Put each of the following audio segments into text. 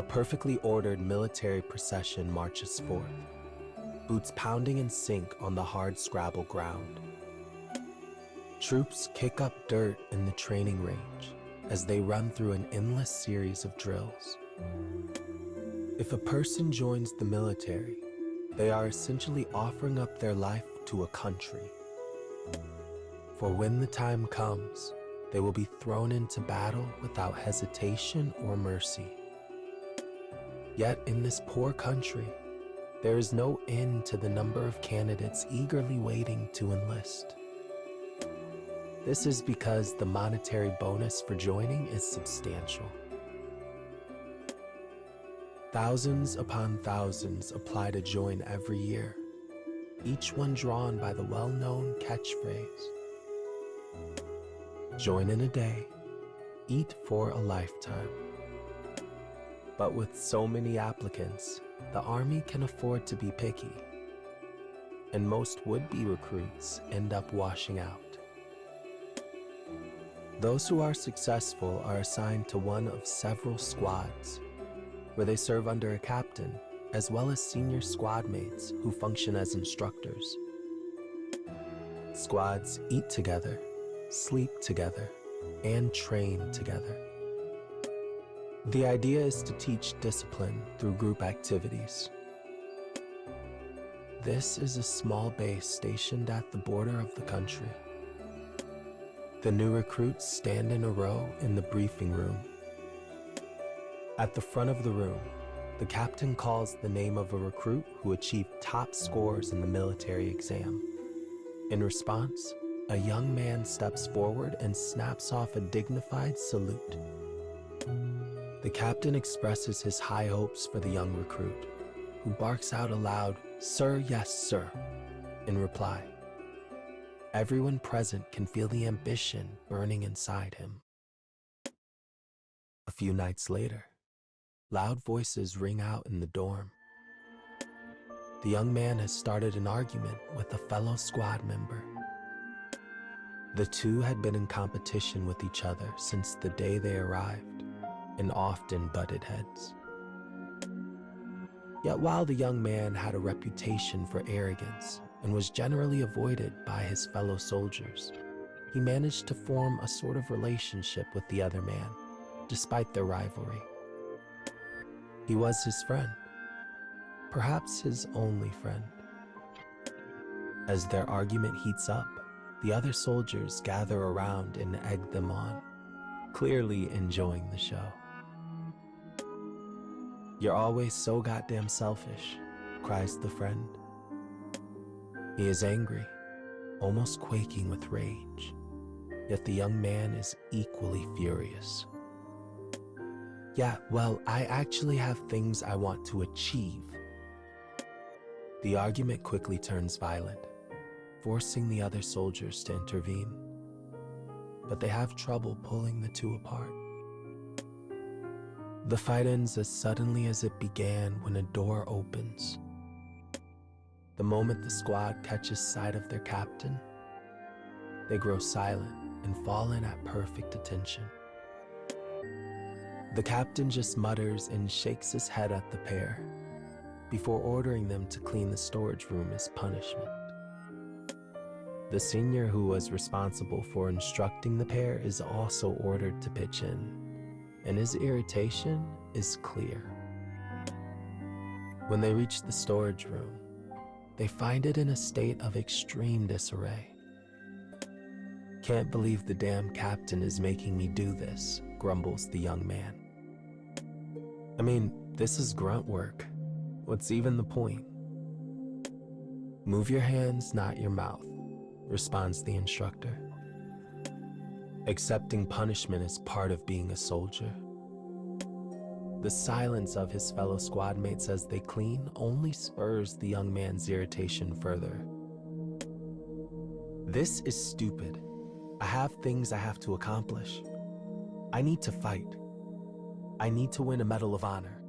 A perfectly ordered military procession marches forth, boots pounding in sync on the hard Scrabble ground. Troops kick up dirt in the training range as they run through an endless series of drills. If a person joins the military, they are essentially offering up their life to a country. For when the time comes, they will be thrown into battle without hesitation or mercy. Yet in this poor country, there is no end to the number of candidates eagerly waiting to enlist. This is because the monetary bonus for joining is substantial. Thousands upon thousands apply to join every year, each one drawn by the well-known catchphrase, "Join in a day, eat for a lifetime." But with so many applicants, the Army can afford to be picky, and most would-be recruits end up washing out. Those who are successful are assigned to one of several squads, where they serve under a captain, as well as senior squad mates who function as instructors. Squads eat together, sleep together, and train together. The idea is to teach discipline through group activities. This is a small base stationed at the border of the country. The new recruits stand in a row in the briefing room. At the front of the room, the captain calls the name of a recruit who achieved top scores in the military exam. In response, a young man steps forward and snaps off a dignified salute. The captain expresses his high hopes for the young recruit, who barks out aloud, "Sir, yes, sir," in reply. Everyone present can feel the ambition burning inside him. A few nights later, loud voices ring out in the dorm. The young man has started an argument with a fellow squad member. The two had been in competition with each other since the day they arrived, and often butted heads. Yet while the young man had a reputation for arrogance and was generally avoided by his fellow soldiers, he managed to form a sort of relationship with the other man, despite their rivalry. He was his friend, perhaps his only friend. As their argument heats up, the other soldiers gather around and egg them on, clearly enjoying the show. "You're always so goddamn selfish," cries the friend. He is angry, almost quaking with rage, yet the young man is equally furious. "Yeah, well, I actually have things I want to achieve." The argument quickly turns violent, forcing the other soldiers to intervene, but they have trouble pulling the two apart. The fight ends as suddenly as it began when a door opens. The moment the squad catches sight of their captain, they grow silent and fall in at perfect attention. The captain just mutters and shakes his head at the pair before ordering them to clean the storage room as punishment. The senior who was responsible for instructing the pair is also ordered to pitch in, and his irritation is clear. When they reach the storage room, they find it in a state of extreme disarray. "Can't believe the damn captain is making me do this," grumbles the young man. "I mean, this is grunt work. What's even the point?" "Move your hands, not your mouth," responds the instructor. Accepting punishment is part of being a soldier. The silence of his fellow squad mates as they clean only spurs the young man's irritation further. "This is stupid. I have things I have to accomplish. I need to fight. I need to win a Medal of Honor."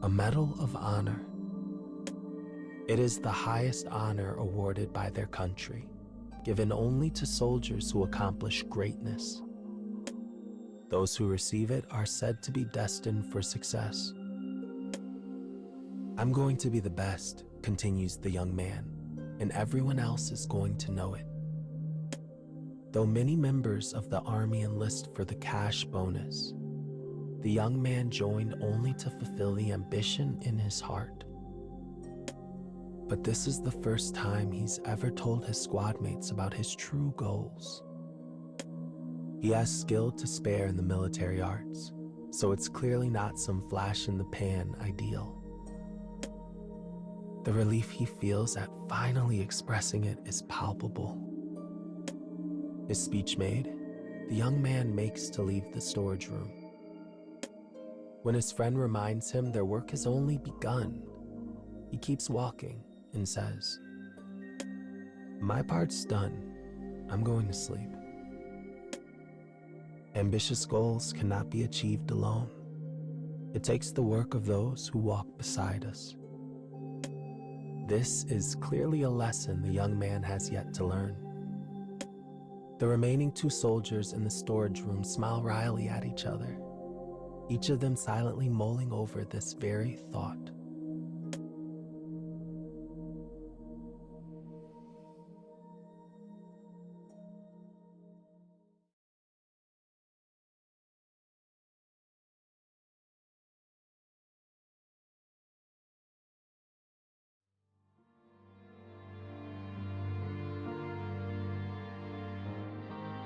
A Medal of Honor. It is the highest honor awarded by their country, given only to soldiers who accomplish greatness. Those who receive it are said to be destined for success. I'm going to be the best, continues the young man, and everyone else is going to know it. Though many members of the army enlist for the cash bonus, the young man joined only to fulfill the ambition in his heart. But this is the first time he's ever told his squad mates about his true goals. He has skill to spare in the military arts, so it's clearly not some flash-in-the-pan ideal. The relief he feels at finally expressing it is palpable. His speech made, the young man makes to leave the storage room. When his friend reminds him their work has only begun, he keeps walking and says, "My part's done. I'm going to sleep." Ambitious goals cannot be achieved alone. It takes the work of those who walk beside us. This is clearly a lesson the young man has yet to learn. The remaining 2 soldiers in the storage room smile wryly at each other, each of them silently mulling over this very thought.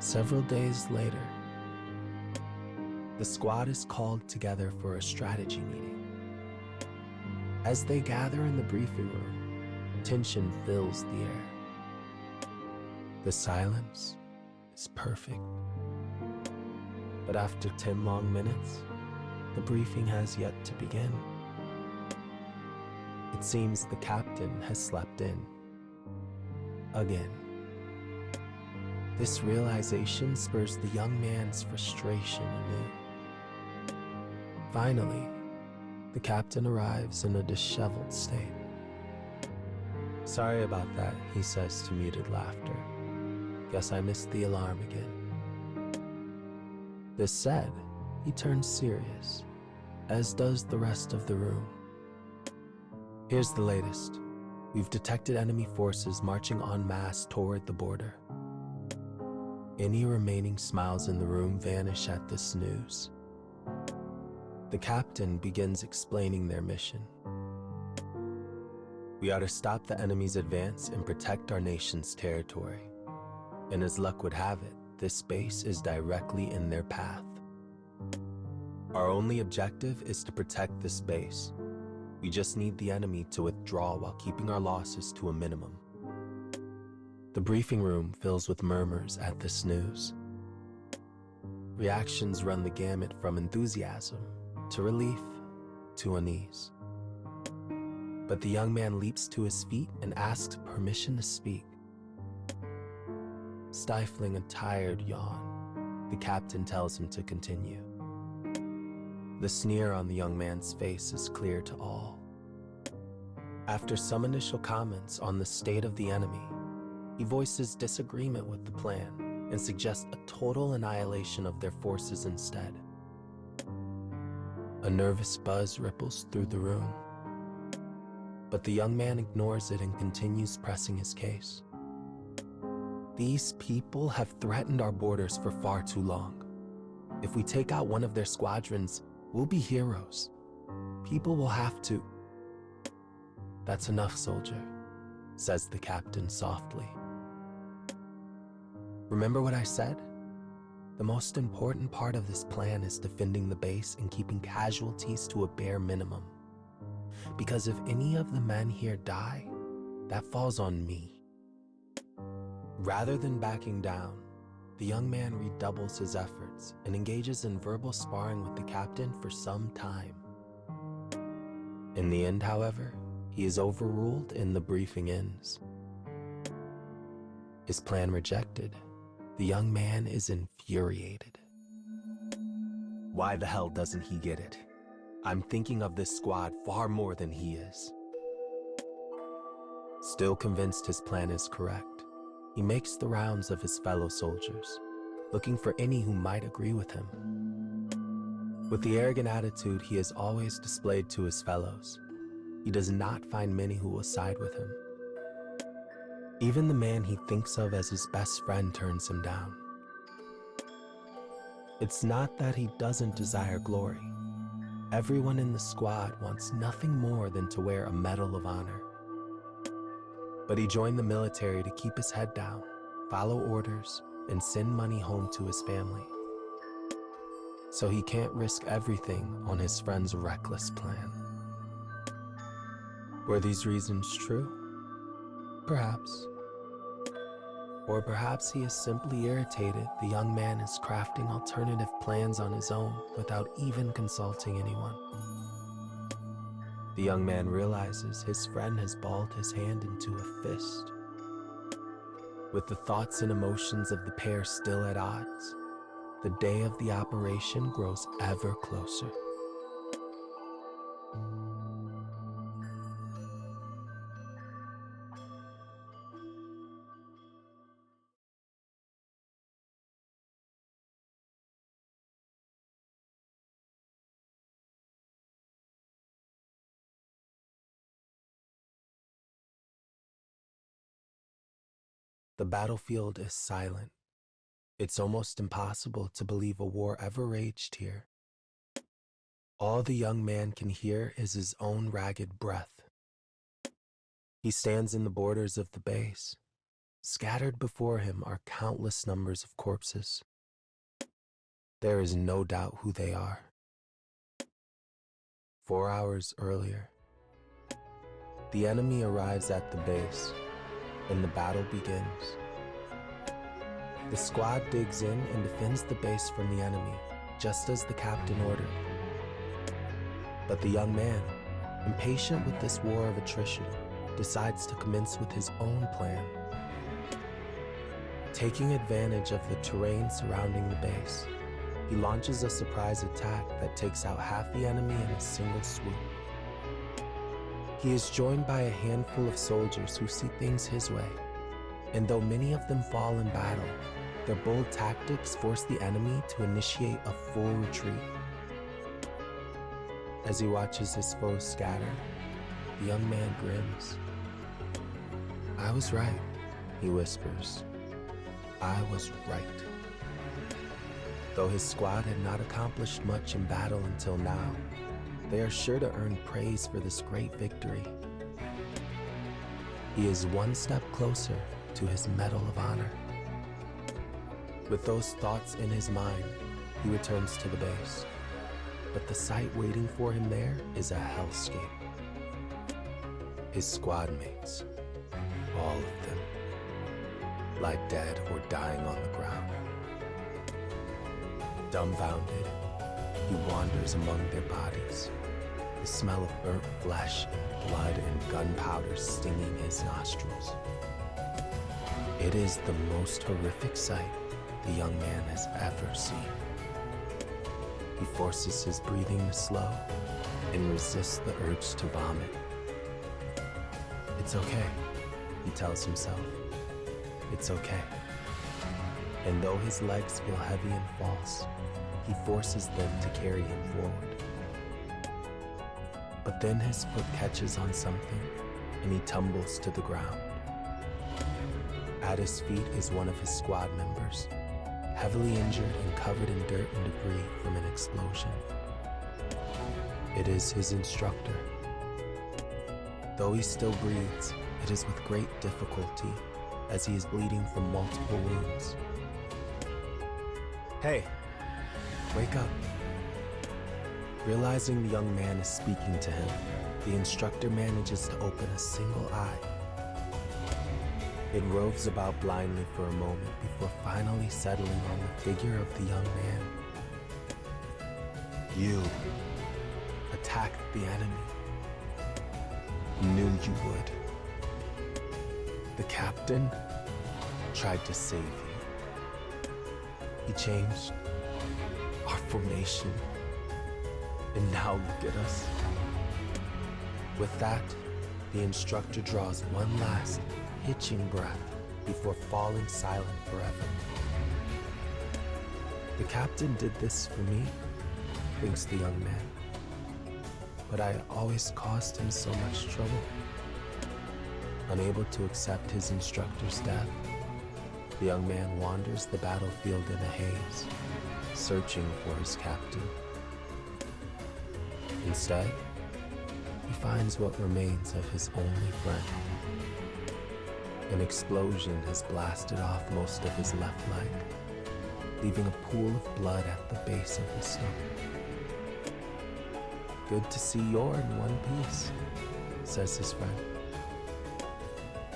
Several days later, the squad is called together for a strategy meeting. As they gather in the briefing room, tension fills the air. The silence is perfect. But after 10 long minutes, the briefing has yet to begin. It seems the captain has slept in. Again. This realization spurs the young man's frustration anew. Finally, the captain arrives in a disheveled state. "Sorry about that," he says to muted laughter. "Guess I missed the alarm again." This said, he turns serious, as does the rest of the room. "Here's the latest. We've detected enemy forces marching en masse toward the border." Any remaining smiles in the room vanish at this news. The captain begins explaining their mission. "We are to stop the enemy's advance and protect our nation's territory. And as luck would have it, this base is directly in their path. Our only objective is to protect this base. We just need the enemy to withdraw while keeping our losses to a minimum." The briefing room fills with murmurs at this news. Reactions run the gamut from enthusiasm to relief to unease. But the young man leaps to his feet and asks permission to speak. Stifling a tired yawn, the captain tells him to continue. The sneer on the young man's face is clear to all. After some initial comments on the state of the enemy, he voices disagreement with the plan and suggests a total annihilation of their forces instead. A nervous buzz ripples through the room, but the young man ignores it and continues pressing his case. "These people have threatened our borders for far too long. If we take out one of their squadrons, we'll be heroes. People will have to..." "That's enough, soldier," says the captain softly. "Remember what I said? The most important part of this plan is defending the base and keeping casualties to a bare minimum. Because if any of the men here die, that falls on me." Rather than backing down, the young man redoubles his efforts and engages in verbal sparring with the captain for some time. In the end, however, he is overruled and the briefing ends. His plan rejected, the young man is infuriated. Why the hell doesn't he get it? I'm thinking of this squad far more than he is. Still convinced his plan is correct, he makes the rounds of his fellow soldiers, looking for any who might agree with him. With the arrogant attitude he has always displayed to his fellows, he does not find many who will side with him. Even the man he thinks of as his best friend turns him down. It's not that he doesn't desire glory. Everyone in the squad wants nothing more than to wear a medal of honor. But he joined the military to keep his head down, follow orders, and send money home to his family. So he can't risk everything on his friend's reckless plan. Were these reasons true? Perhaps. Or perhaps he is simply irritated the young man is crafting alternative plans on his own without even consulting anyone. The young man realizes his friend has balled his hand into a fist. With the thoughts and emotions of the pair still at odds, the day of the operation grows ever closer. The battlefield is silent. It's almost impossible to believe a war ever raged here. All the young man can hear is his own ragged breath. He stands in the borders of the base. Scattered before him are countless numbers of corpses. There is no doubt who they are. 4 hours earlier, the enemy arrives at the base, and the battle begins. The squad digs in and defends the base from the enemy, just as the captain ordered. But the young man, impatient with this war of attrition, decides to commence with his own plan. Taking advantage of the terrain surrounding the base, he launches a surprise attack that takes out half the enemy in a single swoop. He is joined by a handful of soldiers who see things his way, and though many of them fall in battle, their bold tactics force the enemy to initiate a full retreat. As he watches his foes scatter, the young man grins. "I was right," he whispers. "I was right." Though his squad had not accomplished much in battle until now, they are sure to earn praise for this great victory. He is one step closer to his Medal of Honor. With those thoughts in his mind, he returns to the base. But the sight waiting for him there is a hellscape. His squad mates, all of them, lie dead or dying on the ground. Dumbfounded, he wanders among their bodies, the smell of burnt flesh, blood, and gunpowder stinging his nostrils. It is the most horrific sight the young man has ever seen. He forces his breathing to slow and resists the urge to vomit. "It's okay," he tells himself. "It's okay." And though his legs feel heavy and false, he forces them to carry him forward. But then his foot catches on something and he tumbles to the ground. At his feet is one of his squad members, heavily injured and covered in dirt and debris from an explosion. It is his instructor. Though he still breathes, it is with great difficulty, as he is bleeding from multiple wounds. "Hey, wake up." Realizing the young man is speaking to him, the instructor manages to open a single eye. It roves about blindly for a moment before finally settling on the figure of the young man. "You attacked the enemy. Knew you would. The captain tried to save you. He changed our formation, and now look at us." With that, the instructor draws one last hitching breath before falling silent forever. "The captain did this for me," thinks the young man. But I always caused him so much trouble. Unable to accept his instructor's death, the young man wanders the battlefield in a haze, searching for his captain. Instead, he finds what remains of his only friend. An explosion has blasted off most of his left leg, leaving a pool of blood at the base of his stomach. "Good to see you're in one piece," says his friend.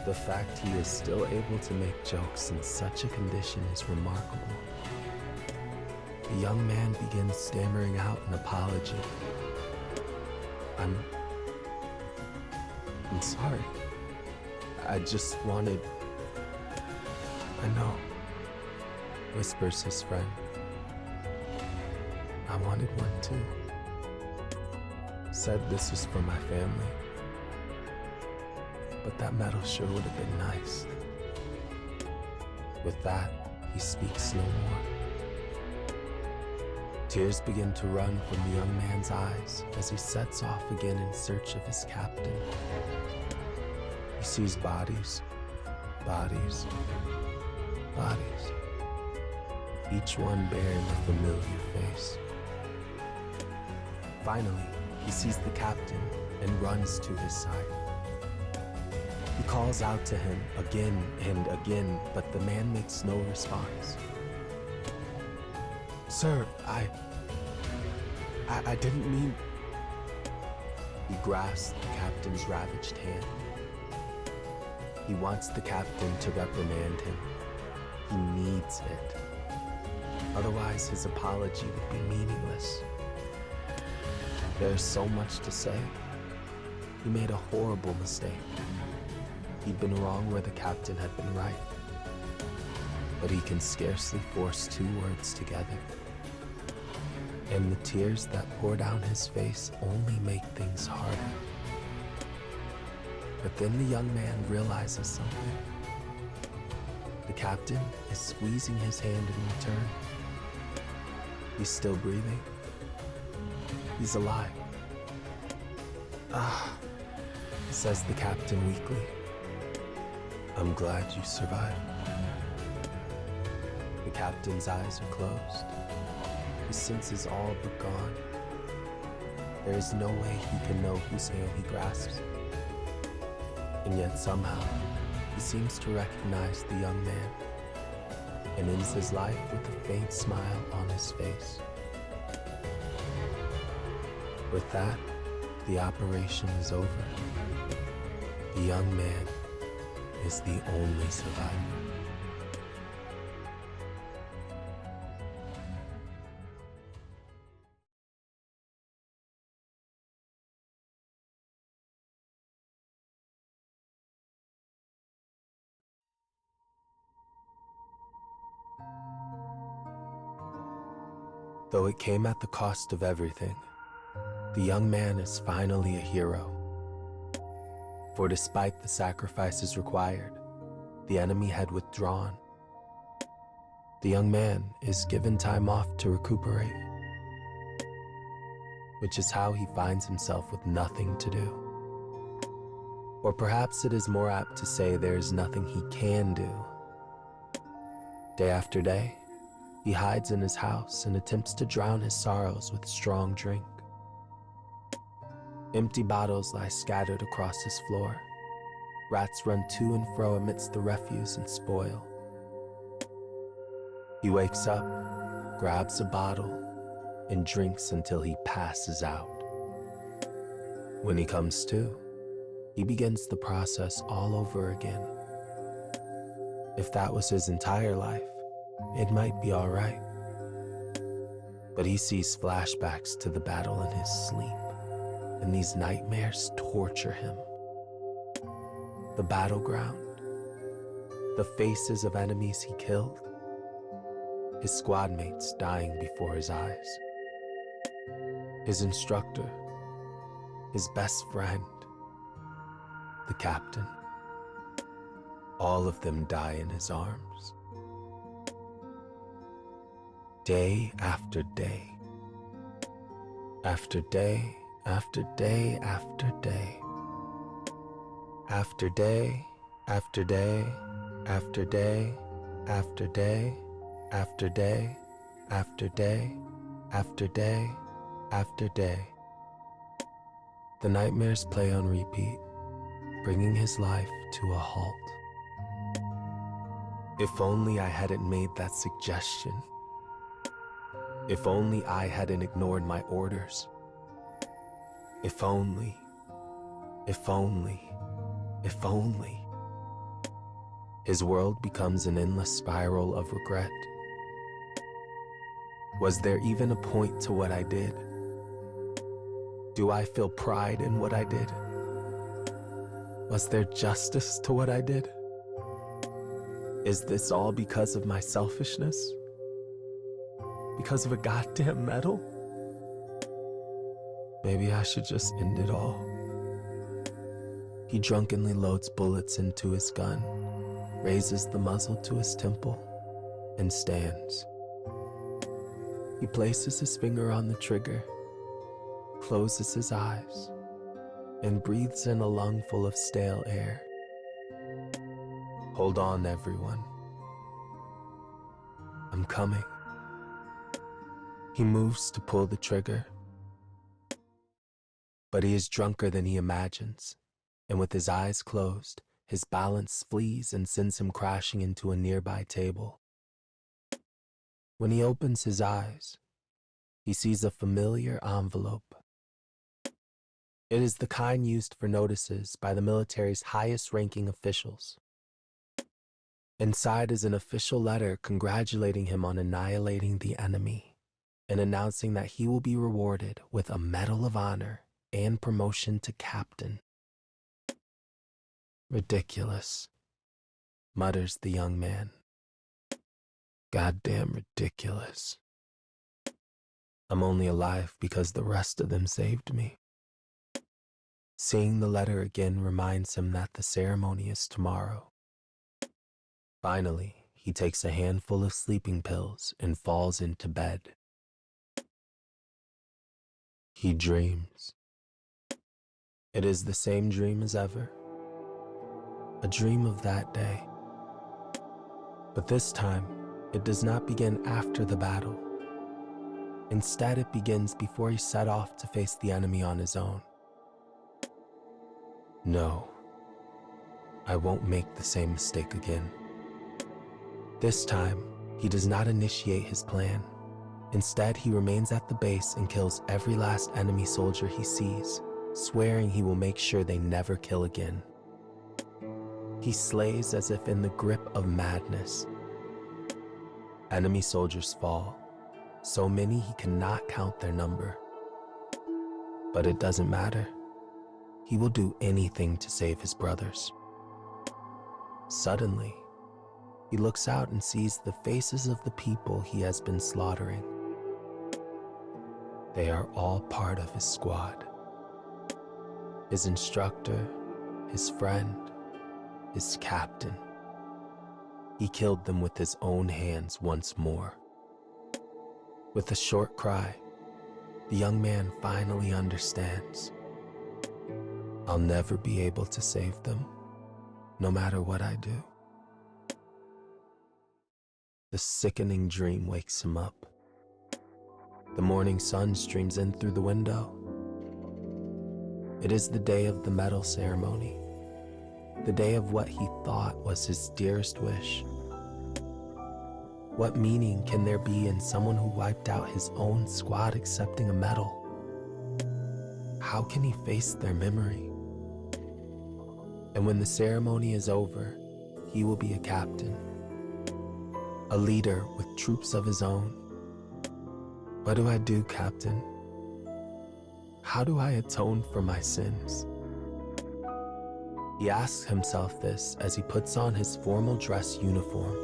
The fact he is still able to make jokes in such a condition is remarkable. The young man begins stammering out an apology. I'm sorry. I just wanted..." "I know," whispers his friend. "I wanted one too. Said this was for my family. But that medal sure would have been nice." With that, he speaks no more. Tears begin to run from the young man's eyes as he sets off again in search of his captain. He sees bodies, bodies, bodies, each one bearing a familiar face. Finally, he sees the captain and runs to his side. He calls out to him again and again, but the man makes no response. "Sir, I didn't mean..." He grasps the captain's ravaged hand. He wants the captain to reprimand him. He needs it. Otherwise, his apology would be meaningless. There's so much to say. He made a horrible mistake. He'd been wrong where the captain had been right. But he can scarcely force two words together. And the tears that pour down his face only make things harder. But then the young man realizes something. The captain is squeezing his hand in return. He's still breathing. He's alive. "Ah," says the captain weakly. "I'm glad you survived." The captain's eyes are closed. His senses all but gone. There is no way he can know whose hand he grasps. And yet somehow, he seems to recognize the young man and ends his life with a faint smile on his face. With that, the operation is over. The young man is the only survivor. Though it came at the cost of everything, the young man is finally a hero. For despite the sacrifices required, the enemy had withdrawn. The young man is given time off to recuperate, which is how he finds himself with nothing to do. Or perhaps it is more apt to say there is nothing he can do. Day after day, he hides in his house and attempts to drown his sorrows with strong drink. Empty bottles lie scattered across his floor. Rats run to and fro amidst the refuse and spoil. He wakes up, grabs a bottle, and drinks until he passes out. When he comes to, he begins the process all over again. If that was his entire life, it might be all right. But he sees flashbacks to the battle in his sleep, and these nightmares torture him. The battleground, the faces of enemies he killed, his squad mates dying before his eyes, his instructor, his best friend, the captain, all of them die in his arms. Day after day, After day after day after day, after day after day after day after day after day after day after day after day, the nightmares play on repeat, bringing his life to a halt. If only I hadn't made that suggestion. If only I hadn't ignored my orders. If only, if only, if only. His world becomes an endless spiral of regret. Was there even a point to what I did? Do I feel pride in what I did? Was there justice to what I did? Is this all because of my selfishness? Because of a goddamn medal? Maybe I should just end it all. He drunkenly loads bullets into his gun, raises the muzzle to his temple, and stands. He places his finger on the trigger, closes his eyes, and breathes in a lungful of stale air. Hold on, everyone. I'm coming. He moves to pull the trigger, but he is drunker than he imagines, and with his eyes closed, his balance flees and sends him crashing into a nearby table. When he opens his eyes, he sees a familiar envelope. It is the kind used for notices by the military's highest-ranking officials. Inside is an official letter congratulating him on annihilating the enemy and announcing that he will be rewarded with a Medal of Honor and promotion to captain. Ridiculous, mutters the young man. Goddamn ridiculous. I'm only alive because the rest of them saved me. Seeing the letter again reminds him that the ceremony is tomorrow. Finally, he takes a handful of sleeping pills and falls into bed. He dreams. It is the same dream as ever. A dream of that day. But this time, it does not begin after the battle. Instead, it begins before he set off to face the enemy on his own. No, I won't make the same mistake again. This time, he does not initiate his plan. Instead, he remains at the base and kills every last enemy soldier he sees, swearing he will make sure they never kill again. He slays as if in the grip of madness. Enemy soldiers fall, so many he cannot count their number. But it doesn't matter. He will do anything to save his brothers. Suddenly, he looks out and sees the faces of the people he has been slaughtering. They are all part of his squad. His instructor, his friend, his captain. He killed them with his own hands once more. With a short cry, the young man finally understands. I'll never be able to save them, no matter what I do. The sickening dream wakes him up. The morning sun streams in through the window. It is the day of the medal ceremony, the day of what he thought was his dearest wish. What meaning can there be in someone who wiped out his own squad accepting a medal? How can he face their memory? And when the ceremony is over, he will be a captain, a leader with troops of his own. What do I do, Captain? How do I atone for my sins? He asks himself this as he puts on his formal dress uniform.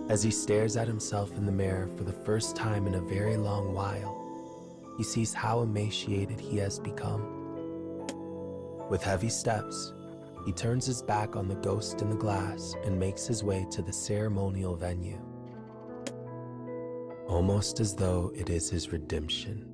As he stares at himself in the mirror for the first time in a very long while, he sees how emaciated he has become. With heavy steps, he turns his back on the ghost in the glass and makes his way to the ceremonial venue. Almost as though it is his redemption,